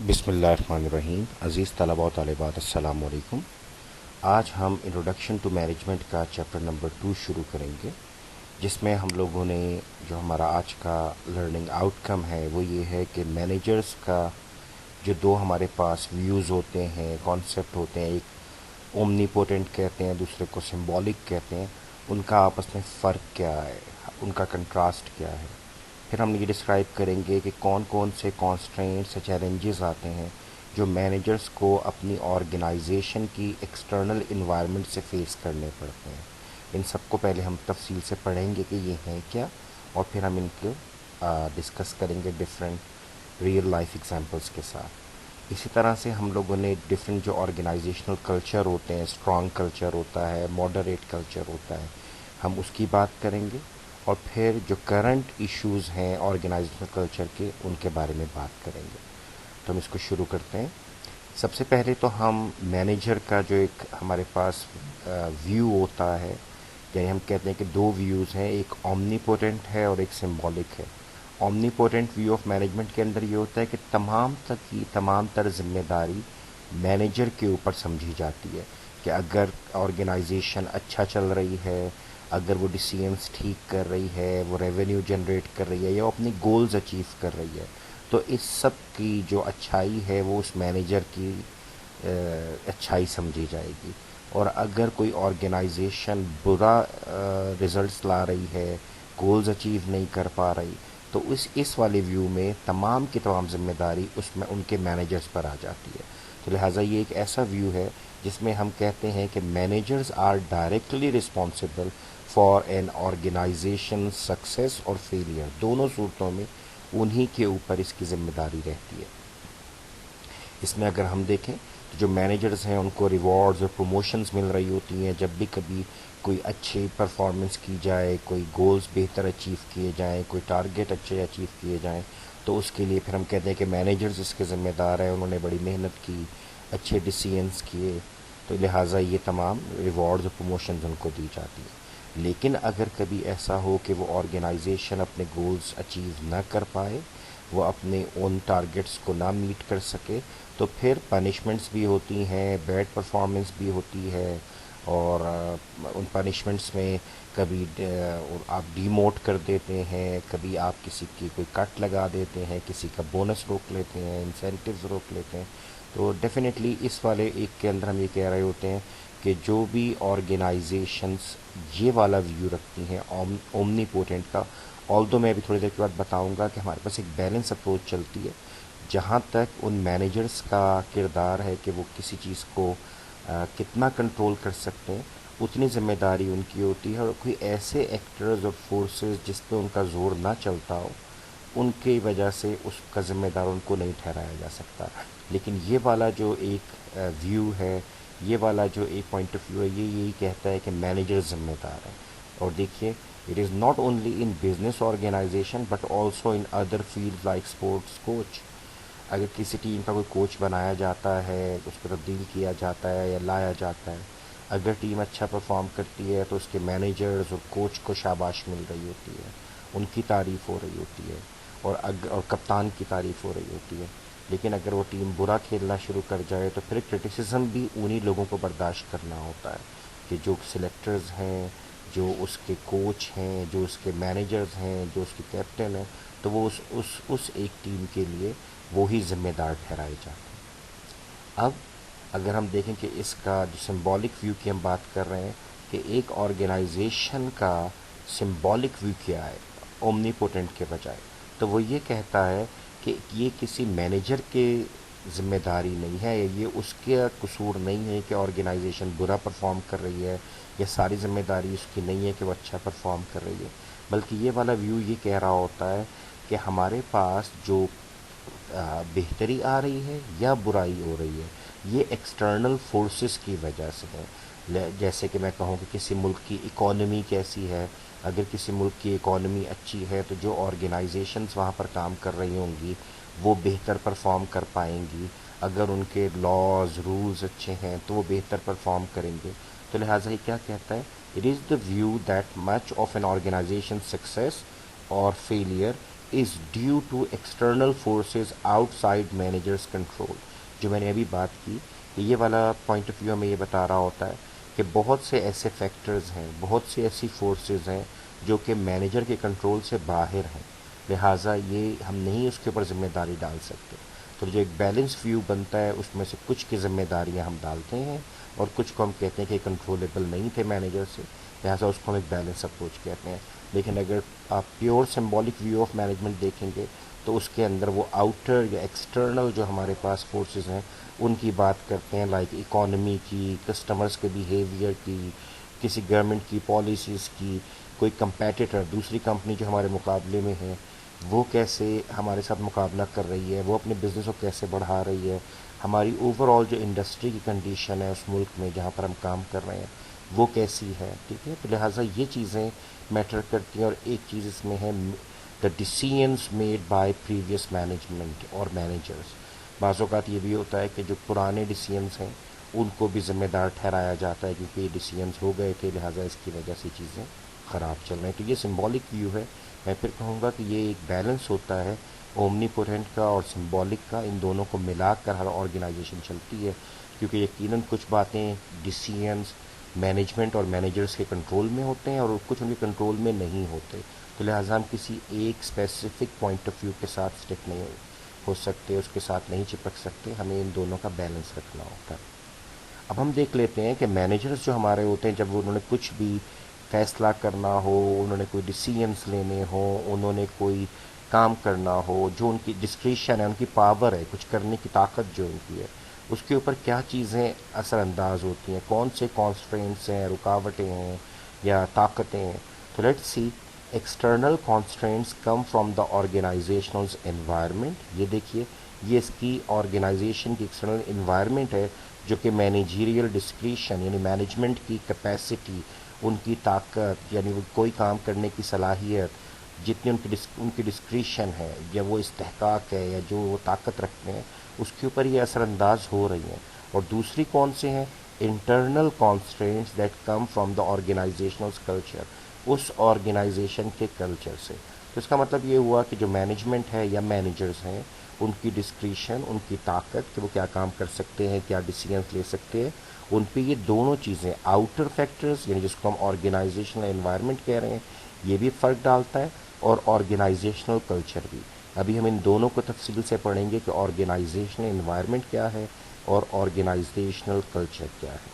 بسم اللہ الرحمن الرحیم. عزیز طلباء و طالبات السلام علیکم. آج ہم انٹروڈکشن ٹو مینجمنٹ کا چیپٹر نمبر 2 شروع کریں گے، جس میں ہم لوگوں نے جو ہمارا آج کا لرننگ آؤٹ کم ہے وہ یہ ہے کہ مینیجرز کا جو دو ہمارے پاس ویوز ہوتے ہیں، کانسیپٹ ہوتے ہیں، ایک اومنی پوٹنٹ کہتے ہیں، دوسرے کو سمبولک کہتے ہیں، ان کا آپس میں فرق کیا ہے، ان کا کنٹراسٹ کیا ہے. پھر ہم یہ ڈسکرائب کریں گے کہ کون کون سے کانسٹرینٹس یا چیلنجز آتے ہیں جو مینیجرز کو اپنی آرگنائزیشن کی ایکسٹرنل انوائرمنٹ سے فیس کرنے پڑتے ہیں. ان سب کو پہلے ہم تفصیل سے پڑھیں گے کہ یہ ہیں کیا، اور پھر ہم ان کو ڈسکس کریں گے ڈفرینٹ ریئل لائف ایگزامپلس کے ساتھ. اسی طرح سے ہم لوگوں نے ڈفرینٹ جو آرگنائزیشنل کلچر ہوتے ہیں، اسٹرانگ کلچر ہوتا ہے، ماڈریٹ کلچر ہوتا ہے، ہم اس کی بات کریں گے. اور پھر جو کرنٹ ایشوز ہیں آرگنائزیشنل کلچر کے، ان کے بارے میں بات کریں گے. تو ہم اس کو شروع کرتے ہیں. سب سے پہلے تو ہم مینیجر کا جو ایک ہمارے پاس ویو ہوتا ہے، یعنی ہم کہتے ہیں کہ دو ویوز ہیں، ایک اومنی پوٹنٹ ہے اور ایک سمبولک ہے. Omnipotent view of management کے اندر یہ ہوتا ہے کہ تمام تر ذمہ داری مینیجر کے اوپر سمجھی جاتی ہے، کہ اگر آرگنائزیشن اچھا چل رہی ہے، اگر وہ ڈیسیژنس ٹھیک کر رہی ہے، وہ ریونیو جنریٹ کر رہی ہے، یا وہ اپنی گولز اچیو کر رہی ہے، تو اس سب کی جو اچھائی ہے وہ اس مینیجر کی اچھائی سمجھی جائے گی. اور اگر کوئی آرگنائزیشن برا رزلٹس لا رہی ہے، گولز اچیو نہیں کر پا رہی، تو اس والے ویو میں تمام کی تمام ذمہ داری اس میں ان کے مینیجرز پر آ جاتی ہے. تو لہٰذا یہ ایک ایسا ویو ہے جس میں ہم کہتے ہیں کہ managers are directly responsible for an organisation success اور فیلئر. دونوں صورتوں میں انہی کے اوپر اس کی ذمہ داری رہتی ہے. اس میں اگر ہم دیکھیں تو جو مینیجرز ہیں ان کو ریوارڈز اور پروموشنز مل رہی ہوتی ہیں جب بھی کبھی کوئی اچھی پرفارمنس کی جائے، کوئی گولز بہتر اچیو کیے جائیں، کوئی ٹارگیٹ اچھے اچیو کیے جائیں، تو اس کے لیے پھر ہم کہتے ہیں کہ مینیجرز اس کے ذمہ دار ہیں، انہوں نے بڑی محنت کی، اچھے ڈیسیژنس کیے، تو لہٰذا یہ تمام ریوارڈز اور پروموشنز ان کو دی جاتی ہیں. لیکن اگر کبھی ایسا ہو کہ وہ آرگنائزیشن اپنے گولز اچیو نہ کر پائے، وہ اپنے اون ٹارگیٹس کو نہ میٹ کر سکے، تو پھر پنشمنٹس بھی ہوتی ہیں، بیڈ پرفارمنس بھی ہوتی ہے. اور ان پنشمنٹس میں کبھی آپ ڈیموٹ کر دیتے ہیں، کبھی آپ کسی کی کوئی کٹ لگا دیتے ہیں، کسی کا بونس روک لیتے ہیں، انسینٹیوز روک لیتے ہیں. تو ڈیفینیٹلی اس والے ایک کے اندر ہم یہ کہہ رہے ہوتے ہیں کہ جو بھی آرگنائزیشنس یہ والا ویو رکھتی ہیں اومنی پوٹنٹ کا، آلدو میں ابھی تھوڑی دیر کے بعد بتاؤں گا کہ ہمارے پاس ایک بیلنس اپروچ چلتی ہے جہاں تک ان مینیجرز کا کردار ہے کہ وہ کسی چیز کو کتنا کنٹرول کر سکتے ہیں، اتنی ذمہ داری ان کی ہوتی ہے. اور کوئی ایسے ایکٹرز اور فورسز جس پہ ان کا زور نہ چلتا ہو، ان کی وجہ سے اس کا ذمہ دار ان کو نہیں ٹھہرایا جا سکتا. لیکن یہ والا جو ایک ویو ہے، یہ والا جو ایک پوائنٹ آف ویو ہے، یہ یہی کہتا ہے کہ مینیجر ذمہ دار ہے. اور دیکھیے، it is not only in business organisation but also in other field like sports coach. اگر کسی ٹیم کا کوئی کوچ بنایا جاتا ہے، اس کو تبدیل کیا جاتا ہے یا لایا جاتا ہے، اگر ٹیم اچھا پرفارم کرتی ہے تو اس کے مینیجرز اور کوچ کو شاباش مل رہی ہوتی ہے، ان کی تعریف ہو رہی ہوتی ہے، اور کپتان کی تعریف ہو رہی ہوتی ہے. لیکن اگر وہ ٹیم برا کھیلنا شروع کر جائے تو پھر کرٹیسزم بھی انہی لوگوں کو برداشت کرنا ہوتا ہے، کہ جو سلیکٹرز ہیں، جو اس کے کوچ ہیں، جو اس کے مینیجرز ہیں، جو اس کے کیپٹن ہیں، تو وہ اس ایک ٹیم کے لیے وہی ذمہ دار ٹھہرائے جاتے ہیں. اب اگر ہم دیکھیں کہ اس کا جو سمبولک ویو کی ہم بات کر رہے ہیں، کہ ایک آرگنائزیشن کا سمبولک ویو کیا ہے اومنی پوٹنٹ کے بجائے، تو وہ یہ کہتا ہے کہ یہ کسی مینیجر کے ذمہ داری نہیں ہے، یہ اس کا قصور نہیں ہے کہ آرگنائزیشن برا پرفارم کر رہی ہے، یا ساری ذمہ داری اس کی نہیں ہے کہ وہ اچھا پرفارم کر رہی ہے. بلکہ یہ والا ویو یہ کہہ رہا ہوتا ہے کہ ہمارے پاس جو بہتری آ رہی ہے یا برائی ہو رہی ہے، یہ ایکسٹرنل فورسز کی وجہ سے ہے. جیسے کہ میں کہوں کہ کسی ملک کی اکانومی کیسی ہے، اگر کسی ملک کی اکانومی اچھی ہے تو جو آرگنائزیشنز وہاں پر کام کر رہی ہوں گی وہ بہتر پرفارم کر پائیں گی. اگر ان کے لاز رولز اچھے ہیں تو وہ بہتر پرفارم کریں گے. تو لہٰذا یہ کیا کہتا ہے، it is the view that much of an organisation success اور failure is due to external forces outside managers control. جو میں نے ابھی بات کی کہ یہ والا پوائنٹ آف ویو ہمیں یہ بتا رہا ہوتا ہے کہ بہت سے ایسے فیکٹرز ہیں، بہت سی ایسی فورسز ہیں جو کہ مینیجر کے کنٹرول سے باہر ہیں، لہٰذا یہ ہم نہیں اس کے اوپر ذمہ داری ڈال سکتے. تو جو ایک بیلنس ویو بنتا ہے اس میں سے کچھ کی ذمہ داریاں ہم ڈالتے ہیں اور کچھ کو ہم کہتے ہیں کہ کنٹرولیبل نہیں تھے مینیجر سے، لہٰذا اس کو ہم ایک بیلنس اپروچ کہتے ہیں. لیکن اگر آپ pure symbolic view of management دیکھیں گے تو اس کے اندر وہ آؤٹر یا ایکسٹرنل جو ہمارے پاس فورسز ہیں ان کی بات کرتے ہیں، لائک اکانومی کی، کسٹمرز کے بیہیویئر کی، کسی گورنمنٹ کی پالیسیز کی، کوئی کمپیٹیٹر دوسری کمپنی جو ہمارے مقابلے میں ہے وہ کیسے ہمارے ساتھ مقابلہ کر رہی ہے، وہ اپنے بزنس کو کیسے بڑھا رہی ہے، ہماری اوور آل جو انڈسٹری کی کنڈیشن ہے اس ملک میں جہاں پر ہم کام کر رہے ہیں وہ کیسی ہے. ٹھیک ہے، تو لہٰذا یہ چیزیں میٹر کرتی ہیں. اور ایک چیز اس میں ہے دا ڈیسیژنس میڈ بائی پریویس مینجمنٹ اور مینیجرس. بعض اوقات یہ بھی ہوتا ہے کہ جو پرانے ڈیسیژنس ہیں ان کو بھی ذمہ دار ٹھہرایا جاتا ہے کیونکہ یہ ڈیسیژنس ہو گئے تھے، لہٰذا اس کی وجہ سے چیزیں خراب چل رہی ہیں. تو یہ سمبولک ویو ہے. میں پھر کہوں گا کہ یہ ایک بیلنس ہوتا ہے اومنی پورینٹ کا اور سمبولک کا، ان دونوں کو ملا کر ہر آرگنائزیشن چلتی ہے، کیونکہ یقیناً کچھ باتیں ڈیسیژنس مینجمنٹ اور مینیجرز کے کنٹرول میں ہوتے ہیں اور کچھ ان کے کنٹرول میں نہیں ہوتے. تو لہٰذا ہم کسی ایک اسپیسیفک پوائنٹ آف ویو کے ساتھ اسٹک نہیں ہو سکتے، اس کے ساتھ نہیں چپک سکتے، ہمیں ان دونوں کا بیلنس رکھنا ہوتا ہے. اب ہم دیکھ لیتے ہیں کہ مینیجرز جو ہمارے ہوتے ہیں جب انہوں نے کچھ بھی فیصلہ کرنا ہو، انہوں نے کوئی ڈیسیژنس لینے ہوں، انہوں نے کوئی کام کرنا ہو، جو ان کی ڈسکریشن ہے، ان کی پاور ہے، کچھ کرنے کی طاقت جو ان کی ہے، اس کے اوپر کیا چیزیں اثر انداز ہوتی ہیں، کون سے کانسٹرینٹس ہیں، رکاوٹیں ہیں یا طاقتیں ہیں. تو let see external constraints come from the organisational environment. یہ دیکھیے یہ اس کی آرگنائزیشن کی ایکسٹرنل انوائرمنٹ ہے جو کہ مینیجیریل ڈسکریشن یعنی مینجمنٹ کی کیپیسٹی، ان کی طاقت یعنی وہ کوئی کام کرنے کی صلاحیت، جتنی ان کی ڈسکریشن ہے یا وہ استحقاق ہے یا جو وہ طاقت رکھتے ہیں اس کے اوپر یہ اثر انداز ہو رہی ہیں. اور دوسری کون سے ہیں؟ Internal constraints that come from the organisational culture, اس آرگنائزیشن کے کلچر سے. تو اس کا مطلب یہ ہوا کہ جو مینجمنٹ ہے یا مینیجرز ہیں ان کی ڈسکریشن، ان کی طاقت کہ وہ کیا کام کر سکتے ہیں، کیا ڈیسیژنس لے سکتے ہیں، ان پہ یہ دونوں چیزیں آؤٹر فیکٹرز یعنی جس کو ہم آرگنائزیشنل انوائرمنٹ کہہ رہے ہیں یہ بھی فرق ڈالتا ہے، اور آرگنائزیشنل کلچر بھی. ابھی ہم ان دونوں کو تفصیل سے پڑھیں گے کہ آرگنائزیشنل انوائرمنٹ کیا ہے اور آرگنائزیشنل کلچر کیا ہے.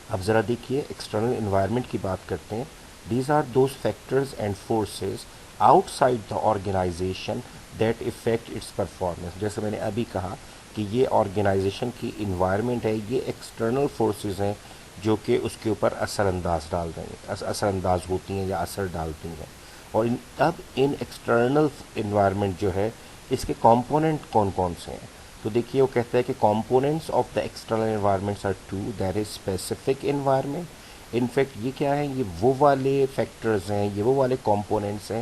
اب ذرا دیکھیے ایکسٹرنل انوائرمنٹ کی بات کرتے ہیں. These are those factors and forces outside the organisation that affect its performance. جیسے میں نے ابھی کہا کہ یہ آرگنائزیشن کی انوائرمنٹ ہے، یہ ایکسٹرنل فورسز ہیں جو کہ اس کے اوپر اثر انداز ہوتی ہیں یا اثر ڈالتی ہیں. اور اب ان ایکسٹرنل انوائرمنٹ جو ہے اس کے کمپوننٹ کون کون سے ہیں؟ تو دیکھیے وہ کہتا ہے کہ components of the external environments are two. There is specific environment. In fact یہ کیا ہے؟ یہ وہ والے فیکٹرز ہیں، یہ وہ والے کمپوننٹس ہیں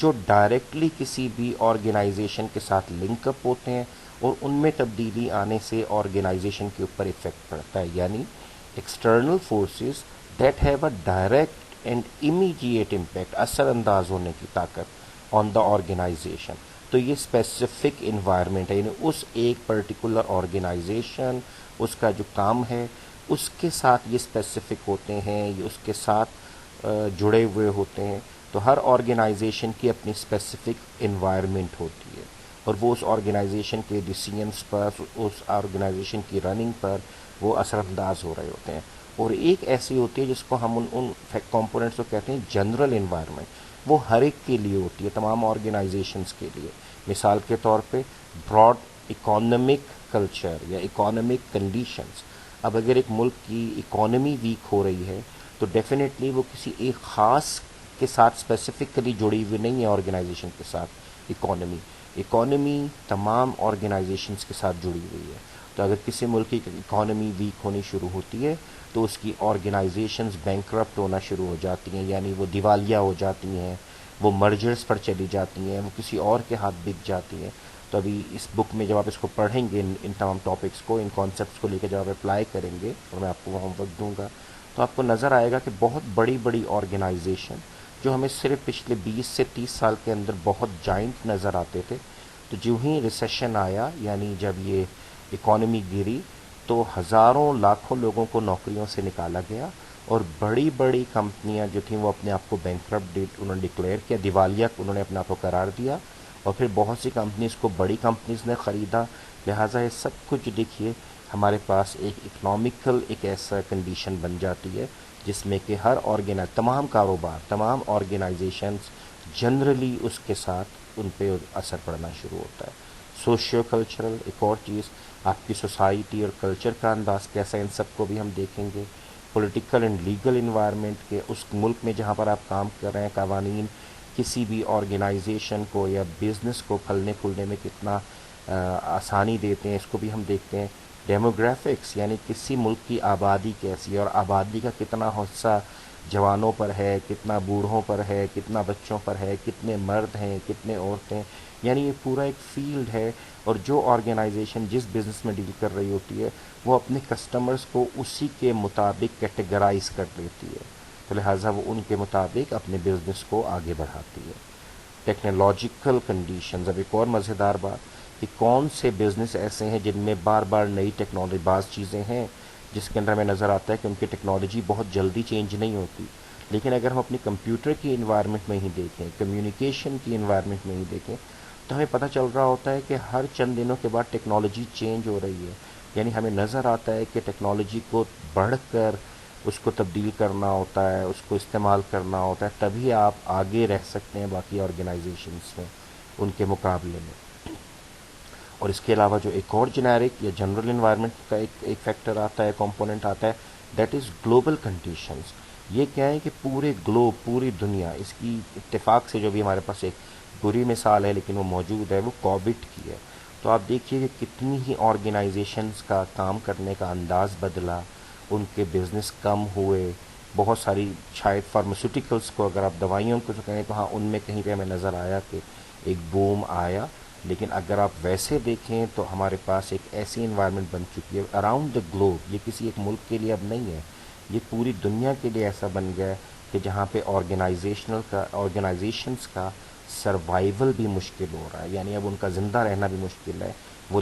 جو ڈائریکٹلی کسی بھی آرگنائزیشن کے ساتھ لنک اپ ہوتے ہیں اور ان میں تبدیلی آنے سے آرگنائزیشن کے اوپر افیکٹ پڑتا ہے. یعنی external forces that have a direct and immediate impact, اثر انداز ہونے کی طاقت آن دا آرگنائزیشن. تو یہ اسپیسیفک انوائرمنٹ ہے، یعنی اس ایک پرٹیکولر آرگنائزیشن اس کا جو کام ہے اس کے ساتھ یہ اسپیسیفک ہوتے ہیں، یہ اس کے ساتھ جڑے ہوئے ہوتے ہیں. تو ہر آرگنائزیشن کی اپنی اسپیسیفک انوائرمنٹ ہوتی ہے اور وہ اس آرگنائزیشن کے ڈیسیژنس پر، اس آرگنائزیشن کی رننگ پر وہ اثر انداز ہو رہے ہوتے ہیں. اور ایک ایسی ہوتی ہے جس کو ہم ان کمپوننٹس کو کہتے ہیں جنرل انوائرمنٹ. وہ ہر ایک کے لیے ہوتی ہے، تمام آرگنائزیشنز کے لیے. مثال کے طور پہ براڈ اکانومک کلچر یا اکانومک کنڈیشنز. اب اگر ایک ملک کی اکانومی ویک ہو رہی ہے تو ڈیفینیٹلی وہ کسی ایک خاص کے ساتھ اسپیسیفکلی جڑی ہوئی نہیں ہے آرگنائزیشن کے ساتھ. اکانومی تمام آرگنائزیشنز کے ساتھ جڑی ہوئی ہے. تو اگر کسی ملک کی اکانومی ویک ہونی شروع ہوتی ہے تو اس کی آرگنائزیشنز بینکرپٹ ہونا شروع ہو جاتی ہیں، یعنی وہ دیوالیہ ہو جاتی ہیں، وہ مرجرز پر چلی جاتی ہیں، وہ کسی اور کے ہاتھ بک جاتی ہیں. تو ابھی اس بک میں جب آپ اس کو پڑھیں گے ان تمام ٹاپکس کو، ان کانسیپٹس کو لے کے جب آپ اپلائی کریں گے اور میں آپ کو وہ ہوم ورک دوں گا تو آپ کو نظر آئے گا کہ بہت بڑی بڑی آرگنائزیشن جو ہمیں صرف پچھلے 20 سے 30 سال کے اندر بہت جائنٹ نظر آتے تھے، تو جو ہی ریسیشن آیا، یعنی جب یہ اکانومی گری، تو ہزاروں لاکھوں لوگوں کو نوکریوں سے نکالا گیا، اور بڑی بڑی کمپنیاں جو تھیں وہ اپنے آپ کو بینکرپٹ انہوں نے ڈکلیئر کیا، دیوالیہ انہوں نے اپنے آپ کو قرار دیا، اور پھر بہت سی کمپنیز کو بڑی کمپنیز نے خریدا۔ لہٰذا یہ سب کچھ دیکھیے ہمارے پاس ایک اکنامیکل ایک ایسا کنڈیشن بن جاتی ہے جس میں کہ تمام کاروبار، تمام آرگنائزیشنز جنرلی اس کے ساتھ ان پہ اثر پڑنا شروع ہوتا ہے۔ سوشیو کلچرل ایک اور چیز، آپ کی سوسائٹی اور کلچر کا انداز کیسا، ان سب کو بھی ہم دیکھیں گے۔ پولیٹیکل اینڈ لیگل انوائرمنٹ کے اس ملک میں جہاں پر آپ کام کر رہے ہیں، قوانین کسی بھی آرگنائزیشن کو یا بزنس کو پھلنے پھولنے میں کتنا آسانی دیتے ہیں، اس کو بھی ہم دیکھتے ہیں۔ ڈیموگرافکس یعنی کسی ملک کی آبادی کیسی ہے، اور آبادی کا کتنا حصہ جوانوں پر ہے، کتنا بوڑھوں پر ہے، کتنا بچوں پر ہے، کتنے مرد ہیں، کتنے عورتیں، یعنی یہ پورا ایک فیلڈ ہے۔ اور جو آرگنائزیشن جس بزنس میں ڈیل کر رہی ہوتی ہے وہ اپنے کسٹمرز کو اسی کے مطابق کیٹیگرائز کر لیتی ہے، تو لہٰذا وہ ان کے مطابق اپنے بزنس کو آگے بڑھاتی ہے۔ ٹیکنالوجیکل کنڈیشنز، اب ایک اور مزیدار بات کہ کون سے بزنس ایسے ہیں جن میں بار بار نئی ٹیکنالوجی، بعض چیزیں ہیں جس کے اندر ہمیں نظر آتا ہے کہ ان کی ٹیکنالوجی بہت جلدی چینج نہیں ہوتی، لیکن اگر ہم اپنی کمپیوٹر کی انوائرمنٹ میں ہی دیکھیں، کمیونیکیشن کی انوائرمنٹ میں ہی دیکھیں، تو ہمیں پتہ چل رہا ہوتا ہے کہ ہر چند دنوں کے بعد ٹیکنالوجی چینج ہو رہی ہے، یعنی ہمیں نظر آتا ہے کہ ٹیکنالوجی کو بڑھ کر اس کو تبدیل کرنا ہوتا ہے، اس کو استعمال کرنا ہوتا ہے، تبھی آپ آگے رہ سکتے ہیں باقی آرگنائزیشنس میں ان کے مقابلے میں۔ اور اس کے علاوہ جو ایک اور جنیرک یا جنرل انوائرمنٹ کا ایک فیکٹر آتا ہے، کمپوننٹ آتا ہے، دیٹ از گلوبل کنڈیشنز۔ یہ کیا ہے کہ پورے گلوب، پوری دنیا، اس کی اتفاق سے جو بھی ہمارے پاس ایک بری مثال ہے لیکن وہ موجود ہے، وہ کووڈ کی ہے۔ تو آپ دیکھیے کہ کتنی ہی آرگنائزیشنز کا کام کرنے کا انداز بدلا، ان کے بزنس کم ہوئے، بہت ساری شاید فارماسیوٹیکلس کو، اگر آپ دوائیوں کو جو کہیں تو ہاں ان میں کہیں پہ ہمیں نظر آیا کہ ایک بوم آیا، لیکن اگر آپ ویسے دیکھیں تو ہمارے پاس ایک ایسی انوائرمنٹ بن چکی ہے اراؤنڈ دا گلوب، یہ کسی ایک ملک کے لیے اب نہیں ہے، یہ پوری دنیا کے لیے ایسا بن گیا ہے کہ جہاں پہ آرگنائزیشنز کا سروائیول بھی مشکل ہو رہا ہے، یعنی اب ان کا زندہ رہنا بھی مشکل ہے۔ وہ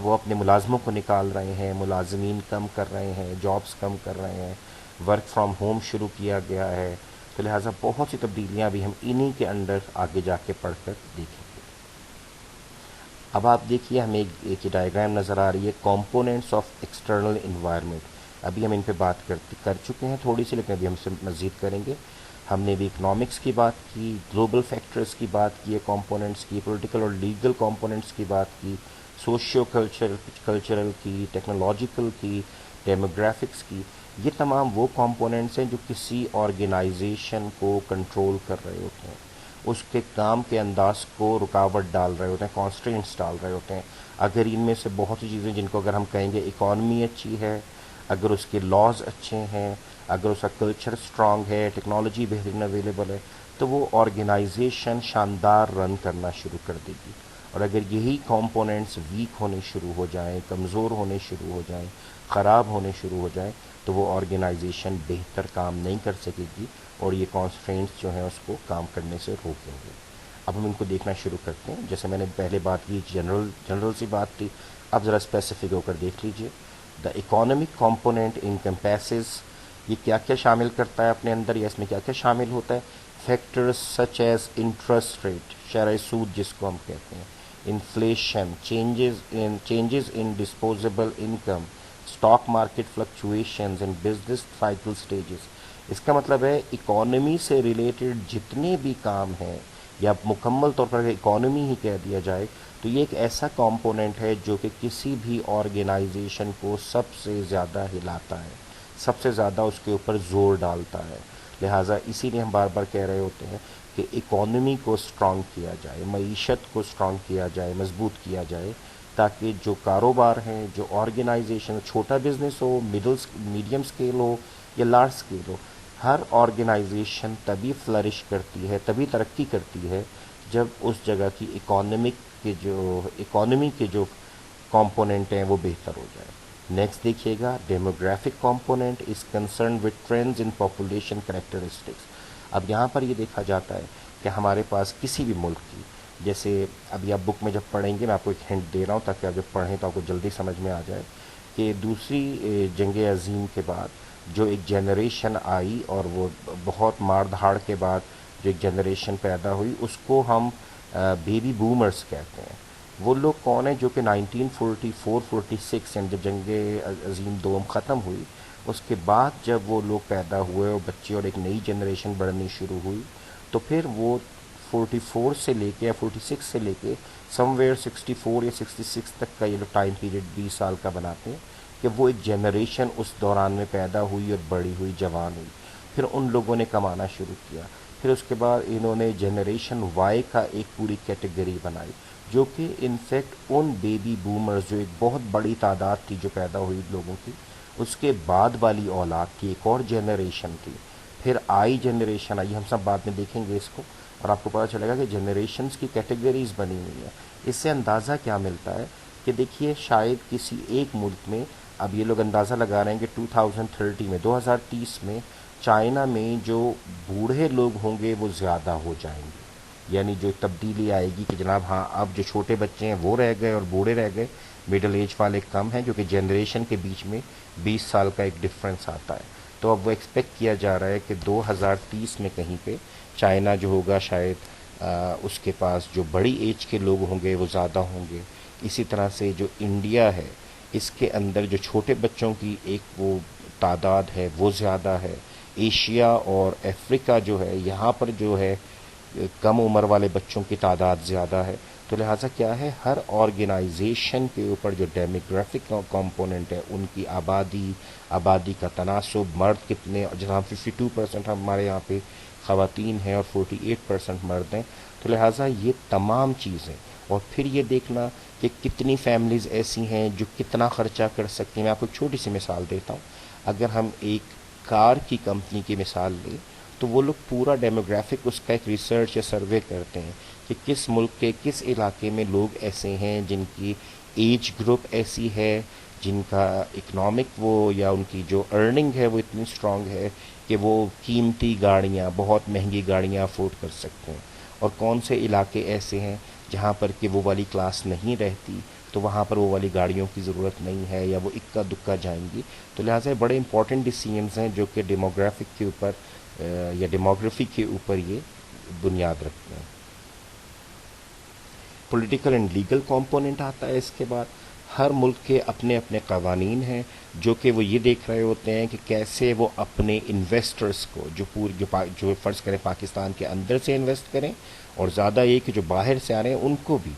وہ اپنے ملازموں کو نکال رہے ہیں، ملازمین کم کر رہے ہیں، جابز کم کر رہے ہیں، ورک فرام ہوم شروع کیا گیا ہے، تو لہٰذا بہت سی تبدیلیاں بھی ہم انہی کے انڈر آگے جا کے پڑھ کر دیکھیں گے۔ اب آپ دیکھیے ہمیں ایک ڈائیگرام نظر آ رہی ہے، کمپوننٹس آف ایکسٹرنل انوائرمنٹ۔ ابھی ہم ان پہ بات کر چکے ہیں تھوڑی سی، لیکن ابھی ہم سے مزید کریں گے۔ ہم نے بھی اکنامکس کی بات کی، گلوبل فیکٹرز کی بات کی ہے، کمپوننٹس کی، پولیٹیکل اور لیگل کمپوننٹس کی بات کی، سوشیو کلچرل کی، ٹیکنالوجیکل کی، ڈیموگرافکس کی۔ یہ تمام وہ کمپوننٹس ہیں جو کسی آرگنائزیشن کو کنٹرول کر رہے ہوتے ہیں، اس کے کام کے انداز کو رکاوٹ ڈال رہے ہوتے ہیں، کانسٹرینٹس ڈال رہے ہوتے ہیں۔ اگر ان میں سے بہت سی چیزیں جن کو اگر ہم کہیں گے اکانومی اچھی ہے، اگر اس کے لاز اچھے ہیں، اگر اس کا کلچر اسٹرانگ ہے، ٹیکنالوجی بہترین اویلیبل ہے، تو وہ آرگنائزیشن شاندار رن کرنا شروع کر دے گی۔ اور اگر یہی کمپوننٹس ویک ہونے شروع ہو جائیں، کمزور ہونے شروع ہو جائیں، خراب ہونے شروع ہو جائیں، تو وہ آرگنائزیشن بہتر کام نہیں کر سکے گی، اور یہ کانسٹرینٹس جو ہیں اس کو کام کرنے سے روکیں گے۔ اب ہم ان کو دیکھنا شروع کرتے ہیں۔ جیسے میں نے پہلے بات کی، جنرل سی بات تھی، اب ذرا اسپیسیفک ہو کر دیکھ لیجئے۔ دا اکانومک کمپوننٹ انکمپیسز، یہ کیا کیا شامل کرتا ہے اپنے اندر، یا اس میں کیا کیا شامل ہوتا ہے؟ Factors such as interest rate, شرح سود جس کو ہم کہتے ہیں، inflation, changes in disposable income, stock market fluctuations and business cycle stages. اس کا مطلب ہے اکانومی سے ریلیٹڈ جتنے بھی کام ہیں، یا مکمل طور پر اکانومی ہی کہہ دیا جائے، تو یہ ایک ایسا کمپوننٹ ہے جو کہ کسی بھی آرگنائزیشن کو سب سے زیادہ ہلاتا ہے، سب سے زیادہ اس کے اوپر زور ڈالتا ہے۔ لہٰذا اسی لیے ہم بار بار کہہ رہے ہوتے ہیں کہ اکانومی کو اسٹرانگ کیا جائے، معیشت کو اسٹرانگ کیا جائے، مضبوط کیا جائے، تاکہ جو کاروبار ہیں، جو آرگنائزیشن، چھوٹا بزنس ہو، میڈیم اسکیل ہو یا لارج اسکیل ہو، ہر آرگنائزیشن تبھی فلرش کرتی ہے، تبھی ترقی کرتی ہے جب اس جگہ کی اکانومی کے جو کمپوننٹ ہیں وہ بہتر ہو جائے۔ نیکسٹ دیکھیے گا، demographic component is concern with trends in population characteristics. اب یہاں پر یہ دیکھا جاتا ہے کہ ہمارے پاس کسی بھی ملک کی، جیسے ابھی آپ بک میں جب پڑھیں گے، میں آپ کو ایک ہنٹ دے رہا ہوں تاکہ آپ جب پڑھیں تو آپ کو جلدی سمجھ میں آ جائے کہ دوسری جنگ عظیم کے بعد جو ایک جنریشن آئی اور وہ بہت مار دھاڑ کے بعد جو ایک جنریشن پیدا ہوئی، اس کو ہم بیبی بومرز کہتے ہیں۔ وہ لوگ کون ہیں؟ جو کہ 1944-46 یعنی جب جنگ عظیم دوم ختم ہوئی، اس کے بعد جب وہ لوگ پیدا ہوئے اور بچے اور ایک نئی جنریشن بڑھنی شروع ہوئی، تو پھر وہ 44 سے لے کے یا 46 سے لے کے سم ویئر 64 یا 66 تک کا یہ لوگ ٹائم پیریڈ 20 سال کا بناتے ہیں کہ وہ ایک جنریشن اس دوران میں پیدا ہوئی اور بڑی ہوئی، جوان ہوئی۔ پھر ان لوگوں نے کمانا شروع کیا، پھر اس کے بعد انہوں نے جنریشن وائی کا ایک پوری کیٹیگری بنائی، جو کہ انفیکٹ ان بیبی بومرز جو ایک بہت بڑی تعداد تھی جو پیدا ہوئی لوگوں کی، اس کے بعد والی اولاد کی ایک اور جنریشن تھی۔ پھر آئی جنریشن آئی، ہم سب بعد میں دیکھیں گے اس کو، اور آپ کو پتہ چلے گا کہ جنریشنز کی کیٹیگریز بنی ہوئی ہیں۔ اس سے اندازہ کیا ملتا ہے کہ دیکھیے شاید کسی ایک ملک میں، اب یہ لوگ اندازہ لگا رہے ہیں کہ 2030 میں 2030 میں چائنا میں جو بوڑھے لوگ ہوں گے وہ زیادہ ہو جائیں گے، یعنی جو تبدیلی آئے گی کہ جناب ہاں اب جو چھوٹے بچے ہیں وہ رہ گئے اور بوڑھے رہ گئے، مڈل ایج والے کم ہیں، جو کہ جنریشن کے بیچ میں 20 سال کا ایک ڈفرنس آتا ہے۔ تو اب وہ ایکسپیکٹ کیا جا رہا ہے کہ 2030 میں کہیں پہ چائنا جو ہوگا شاید اس کے پاس جو بڑی ایج کے لوگ ہوں گے وہ زیادہ ہوں گے۔ اسی طرح سے جو انڈیا ہے، اس کے اندر جو چھوٹے بچوں کی ایک وہ تعداد ہے وہ زیادہ ہے۔ ایشیا اور افریقہ جو ہے، یہاں پر جو ہے کم عمر والے بچوں کی تعداد زیادہ ہے۔ تو لہٰذا کیا ہے، ہر آرگنائزیشن کے اوپر جو ڈیموگرافک کمپوننٹ ہے، ان کی آبادی کا تناسب، مرد کتنے، جہاں 52% ہمارے یہاں پہ خواتین ہیں اور 48% مرد ہیں، تو لہٰذا یہ تمام چیزیں، اور پھر یہ دیکھنا کہ کتنی فیملیز ایسی ہیں جو کتنا خرچہ کر سکتی ہیں۔ میں آپ کو ایک چھوٹی سی مثال دیتا ہوں، اگر ہم ایک کار کی کمپنی کی مثال لیں تو وہ لوگ پورا ڈیموگرافک اس کا ایک ریسرچ یا سروے کرتے ہیں کہ کس ملک کے کس علاقے میں لوگ ایسے ہیں جن کی ایج گروپ ایسی ہے، جن کا اکنامک وہ یا ان کی جو ارننگ ہے وہ اتنی اسٹرانگ ہے کہ وہ قیمتی گاڑیاں، بہت مہنگی گاڑیاں افورڈ کر سکتے ہیں، اور کون سے علاقے ایسے ہیں جہاں پر کہ وہ والی کلاس نہیں رہتی، تو وہاں پر وہ والی گاڑیوں کی ضرورت نہیں ہے یا وہ اکا دکا جائیں گی۔ تو لہٰذا بڑے امپورٹنٹ ڈیسیژنز ہیں جو کہ ڈیموگرافک کے اوپر یا ڈیموگرافی کے اوپر یہ بنیاد رکھتے ہیں۔ پولیٹیکل اینڈ لیگل کمپوننٹ آتا ہے اس کے بعد۔ ہر ملک کے اپنے اپنے قوانین ہیں جو کہ وہ یہ دیکھ رہے ہوتے ہیں کہ کیسے وہ اپنے انویسٹرز کو جو فرض کریں پاکستان کے اندر سے انویسٹ کریں، اور زیادہ یہ کہ جو باہر سے آ رہے ہیں ان کو بھی،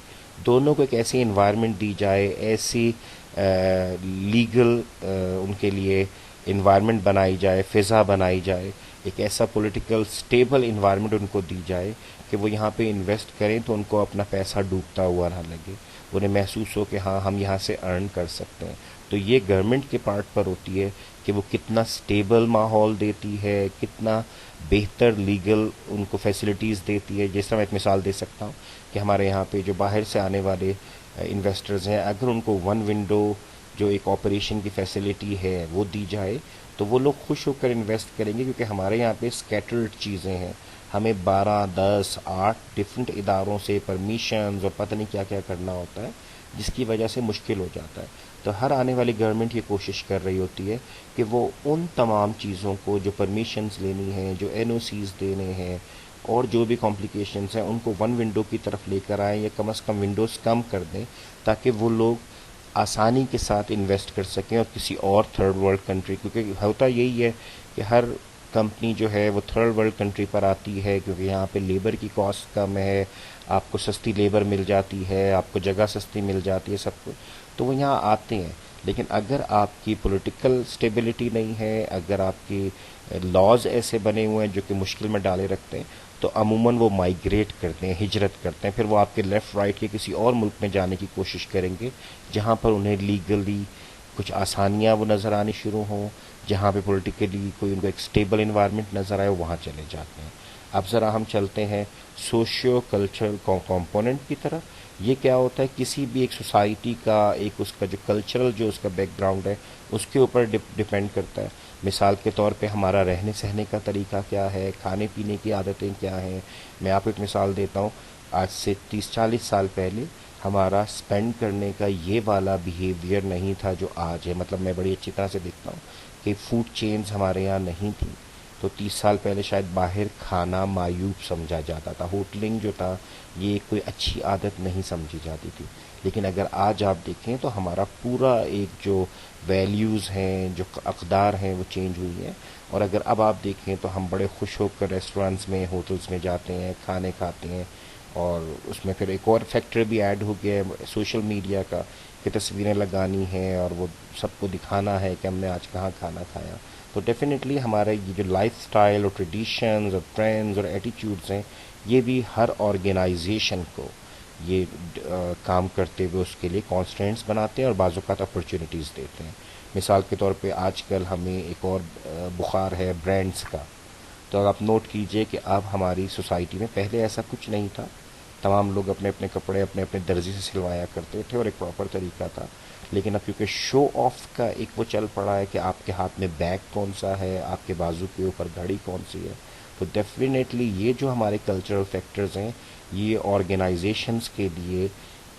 دونوں کو ایک ایسی انوائرمنٹ دی جائے، ایسی لیگل ان کے لیے انوائرمنٹ بنائی جائے، فضا بنائی جائے، ایک ایسا پولیٹیکل سٹیبل انوائرمنٹ ان کو دی جائے کہ وہ یہاں پہ انویسٹ کریں تو ان کو اپنا پیسہ ڈوبتا ہوا نہ لگے، انہیں محسوس ہو کہ ہاں ہم یہاں سے ارن کر سکتے ہیں۔ تو یہ گورنمنٹ کے پارٹ پر ہوتی ہے کہ وہ کتنا سٹیبل ماحول دیتی ہے، کتنا بہتر لیگل ان کو فیسلٹیز دیتی ہے۔ جس طرح میں ایک مثال دے سکتا ہوں کہ ہمارے یہاں پہ جو باہر سے آنے والے انویسٹرز ہیں، اگر ان کو ون ونڈو جو ایک آپریشن کی فیسلٹی ہے وہ دی جائے تو وہ لوگ خوش ہو کر انویسٹ کریں گے، کیونکہ ہمارے یہاں پہ اسکیٹرڈ چیزیں ہیں، ہمیں 12 10 8 ڈفرینٹ اداروں سے پرمیشنز اور پتہ نہیں کیا کیا کرنا ہوتا ہے، جس کی وجہ سے مشکل ہو جاتا ہے۔ تو ہر آنے والی گورنمنٹ یہ کوشش کر رہی ہوتی ہے کہ وہ ان تمام چیزوں کو، جو پرمیشنز لینی ہیں، جو این او سیز دینے ہیں، اور جو بھی کمپلیکیشنز ہیں، ان کو ون ونڈو کی طرف لے کر آئیں یا کم از کم ونڈوز کم کر دیں، تاکہ وہ لوگ آسانی کے ساتھ انویسٹ کر سکیں اور کسی اور تھرڈ ورلڈ کنٹری، کیونکہ ہوتا یہی ہے کہ ہر کمپنی جو ہے وہ تھرڈ ورلڈ کنٹری پر آتی ہے، کیونکہ یہاں پہ لیبر کی کاسٹ کم ہے، آپ کو سستی لیبر مل جاتی ہے، آپ کو جگہ سستی مل جاتی ہے، سب کچھ، تو وہ یہاں آتے ہیں۔ لیکن اگر آپ کی پولیٹیکل سٹیبلٹی نہیں ہے، اگر آپ کی لاز ایسے بنے ہوئے ہیں جو کہ مشکل میں ڈالے رکھتے ہیں، تو عموماً وہ مائیگریٹ کرتے ہیں، ہجرت کرتے ہیں، پھر وہ آپ کے لیفٹ رائٹ کے کسی اور ملک میں جانے کی کوشش کریں گے جہاں پر انہیں لیگلی کچھ آسانیاں وہ نظر آنی شروع ہوں، جہاں پہ پولیٹیکلی کوئی ان کو ایک سٹیبل انوائرمنٹ نظر آئے، وہاں چلے جاتے ہیں۔ اب ذرا ہم چلتے ہیں سوشیو کلچرل کمپوننٹ کی طرف۔ یہ کیا ہوتا ہے، کسی بھی ایک سوسائٹی کا ایک اس کا جو کلچرل جو اس کا بیک گراؤنڈ ہے اس کے اوپر ڈیپینڈ کرتا ہے۔ مثال کے طور پہ ہمارا رہنے سہنے کا طریقہ کیا ہے، کھانے پینے کی عادتیں کیا ہیں. میں آپ کو ایک مثال دیتا ہوں. آج سے 30-40 سال پہلے ہمارا اسپینڈ کرنے کا یہ والا بیہیویئر نہیں تھا جو آج ہے. مطلب میں بڑی اچھی طرح سے دیکھتا ہوں کہ فوڈ چینز ہمارے یہاں نہیں تھی. تو 30 سال پہلے شاید باہر کھانا معیوب سمجھا جاتا تھا. ہوٹلنگ جو تھا یہ کوئی اچھی عادت نہیں سمجھی جاتی تھی. لیکن اگر آج آپ دیکھیں تو ہمارا پورا ایک جو ویلیوز ہیں، جو اقدار ہیں، وہ چینج ہوئی ہیں. اور اگر اب آپ دیکھیں تو ہم بڑے خوش ہو کر ریسٹورینٹس میں، ہوٹلس میں جاتے ہیں، کھانے کھاتے ہیں. اور اس میں پھر ایک اور فیکٹر بھی ایڈ ہو گیا ہے سوشل میڈیا کا، کہ تصویریں لگانی ہیں اور وہ سب کو دکھانا ہے کہ ہم نے آج کہاں کھانا کھایا. تو ڈیفینیٹلی ہمارا یہ جو لائف سٹائل اور ٹریڈیشنز اور ٹرینڈز اور ایٹیٹیوڈز ہیں، یہ بھی ہر آرگنائزیشن کو یہ کام کرتے ہوئے اس کے لیے کانسٹرینٹس بناتے ہیں اور بعض اوقات اپرچونیٹیز دیتے ہیں. مثال کے طور پہ آج کل ہمیں ایک اور بخار ہے برانڈز کا. تو اب آپ نوٹ کیجئے کہ اب ہماری سوسائٹی میں پہلے ایسا کچھ نہیں تھا. تمام لوگ اپنے اپنے کپڑے اپنے اپنے درزی سے سلوایا کرتے تھے اور ایک پراپر طریقہ تھا. لیکن اب کیونکہ شو آف کا ایک وہ چل پڑا ہے کہ آپ کے ہاتھ میں بیگ کون سا ہے، آپ کے بازو کے اوپر گھڑی کون سی ہے، تو ڈیفینیٹلی یہ جو ہمارے کلچرل فیکٹرز ہیں یہ آرگنائزیشنز کے لیے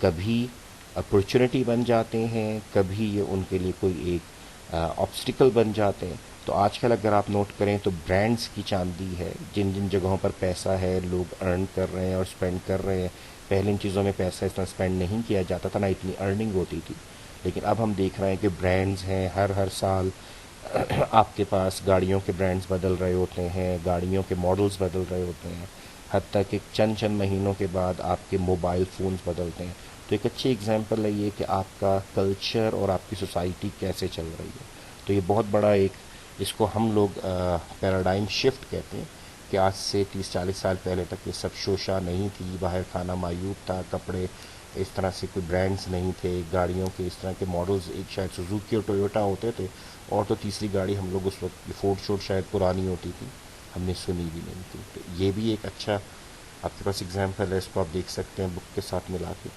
کبھی اپرچونٹی بن جاتے ہیں، کبھی یہ ان کے لیے کوئی ایک آبسٹیکل بن جاتے ہیں. تو آج کل اگر آپ نوٹ کریں تو برانڈز کی چاندی ہے. جن جن جگہوں پر پیسہ ہے، لوگ ارن کر رہے ہیں اور اسپینڈ کر رہے ہیں. پہلے ان چیزوں میں پیسہ اتنا اسپینڈ نہیں کیا جاتا تھا، نہ اتنی ارننگ ہوتی تھی. لیکن اب ہم دیکھ رہے ہیں کہ برانڈز ہیں، ہر سال آپ کے پاس گاڑیوں کے برانڈز بدل رہے ہوتے ہیں، گاڑیوں کے ماڈلز بدل رہے ہوتے ہیں، حتیٰ کہ چند مہینوں کے بعد آپ کے موبائل فونز بدلتے ہیں. تو ایک اچھی اگزامپل ہے یہ کہ آپ کا کلچر اور آپ کی سوسائٹی کیسے چل رہی ہے. تو یہ بہت بڑا ایک، اس کو ہم لوگ پیراڈائم شفٹ کہتے ہیں، کہ آج سے 30-40 سال پہلے تک یہ سب شوشا نہیں تھی، باہر کھانا معیوب تھا، کپڑے اس طرح سے کوئی برانڈز نہیں تھے، گاڑیوں کے اس طرح کے ماڈلز ایک شاید سوزوکی اور ٹویوٹا ہوتے تھے، اور تو تیسری گاڑی ہم لوگ اس وقت فورڈ شورڈ شاید پرانی ہوتی تھی، ہم نے سنی بھی نہیں تھی. تو یہ بھی ایک اچھا آپ کے پاس اگزامپل ہے، اس کو آپ دیکھ سکتے ہیں بک کے ساتھ ملا کے.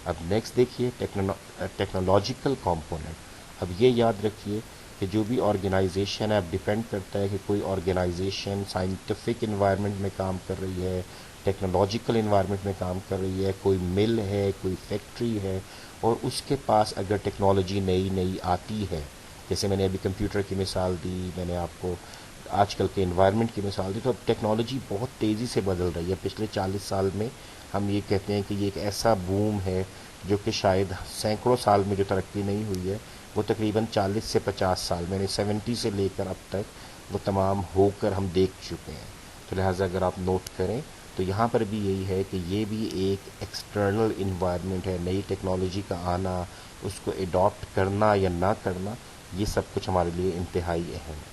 اب نیکسٹ دیکھیے ٹیکنالوجیکل کمپوننٹ. اب یہ یاد رکھیے کہ جو بھی آرگنائزیشن ہے، اب ڈپینڈ کرتا ہے کہ کوئی آرگنائزیشن سائنٹیفک انوائرمنٹ میں کام کر رہی ہے، ٹیکنالوجیکل انوائرمنٹ میں کام کر رہی ہے، کوئی مل ہے، کوئی فیکٹری ہے، اور اس کے پاس اگر ٹیکنالوجی نئی نئی آتی ہے، جیسے میں نے ابھی کمپیوٹر کی مثال دی، میں نے آپ کو آج کل کے انوائرمنٹ کی مثال دی. تو اب ٹیکنالوجی بہت تیزی سے بدل رہی ہے. پچھلے 40 سال میں ہم یہ کہتے ہیں کہ یہ ایک ایسا بوم ہے جو کہ شاید سینکڑوں سال میں جو ترقی نہیں ہوئی ہے وہ تقریباً 40 سے 50 سال میں نے 70 سے لے کر اب تک وہ تمام ہو کر ہم دیکھ چکے ہیں. تو لہٰذا اگر آپ نوٹ کریں تو یہاں پر بھی یہی ہے کہ یہ بھی ایک ایکسٹرنل انوائرمنٹ ہے. نئی ٹیکنالوجی کا آنا، اس کو اڈاپٹ کرنا یا نہ کرنا، یہ سب کچھ ہمارے لیے انتہائی اہم ہے.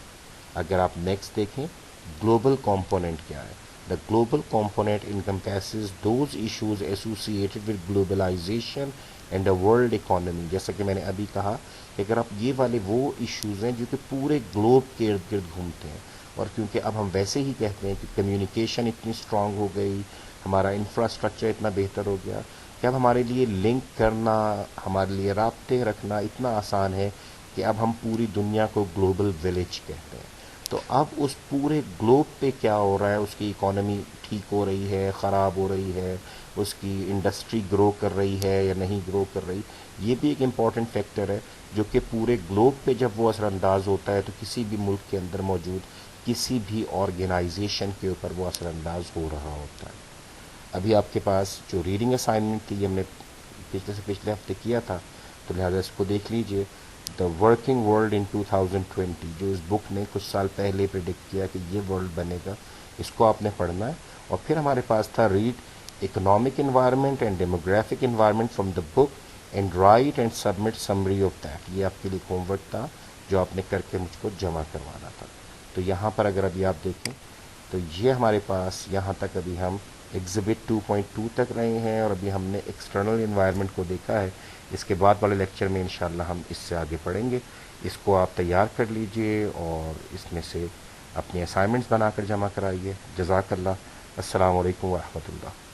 اگر آپ نیکسٹ دیکھیں گلوبل کمپوننٹ کیا ہے. The global component encompasses those issues associated with globalization and the world economy. جیسا کہ میں نے ابھی کہا کہ اگر آپ یہ والے وہ ایشوز ہیں جو کہ پورے گلوب کے ارد گرد گھومتے ہیں، اور کیونکہ اب ہم ویسے ہی کہتے ہیں کہ کمیونیکیشن اتنی اسٹرانگ ہو گئی، ہمارا انفراسٹرکچر اتنا بہتر ہو گیا کہ اب ہمارے لیے لنک کرنا، ہمارے لیے رابطے رکھنا اتنا آسان ہے کہ اب ہم پوری دنیا کو گلوبل ولیج کہتے ہیں. تو اب اس پورے گلوب پہ کیا ہو رہا ہے، اس کی اکانومی ٹھیک ہو رہی ہے، خراب ہو رہی ہے، اس کی انڈسٹری گرو کر رہی ہے یا نہیں گرو کر رہی، یہ بھی ایک امپورٹنٹ فیکٹر ہے جو کہ پورے گلوب پہ جب وہ اثر انداز ہوتا ہے تو کسی بھی ملک کے اندر موجود کسی بھی آرگنائزیشن کے اوپر وہ اثر انداز ہو رہا ہوتا ہے. ابھی آپ کے پاس جو ریڈنگ اسائنمنٹ تھی ہم نے پچھلے ہفتے کیا تھا، تو لہٰذا اس کو دیکھ لیجئے. دا ورکنگ ورلڈ ان 2020، جو اس بک نے کچھ سال پہلے پریڈکٹ کیا کہ یہ ورلڈ بنے گا، اس کو آپ نے پڑھنا ہے. اور پھر ہمارے پاس تھا read economic environment and demographic environment from the book and write and submit summary of that. یہ آپ کے لیے ہوم ورک تھا جو آپ نے کر کے مجھ کو جمع کروانا تھا. تو یہاں پر اگر ابھی آپ دیکھیں تو یہ ہمارے پاس یہاں تک ابھی ہم ایگزبٹ 2.2 تک رہے ہیں، اور ابھی ہم نے ایکسٹرنل انوائرمنٹ کو دیکھا ہے. اس کے بعد والے لیکچر میں انشاءاللہ ہم اس سے آگے پڑھیں گے. اس کو آپ تیار کر لیجئے اور اس میں سے اپنی اسائنمنٹس بنا کر جمع کرائیے. جزاک اللہ. السلام علیکم ورحمۃ اللہ.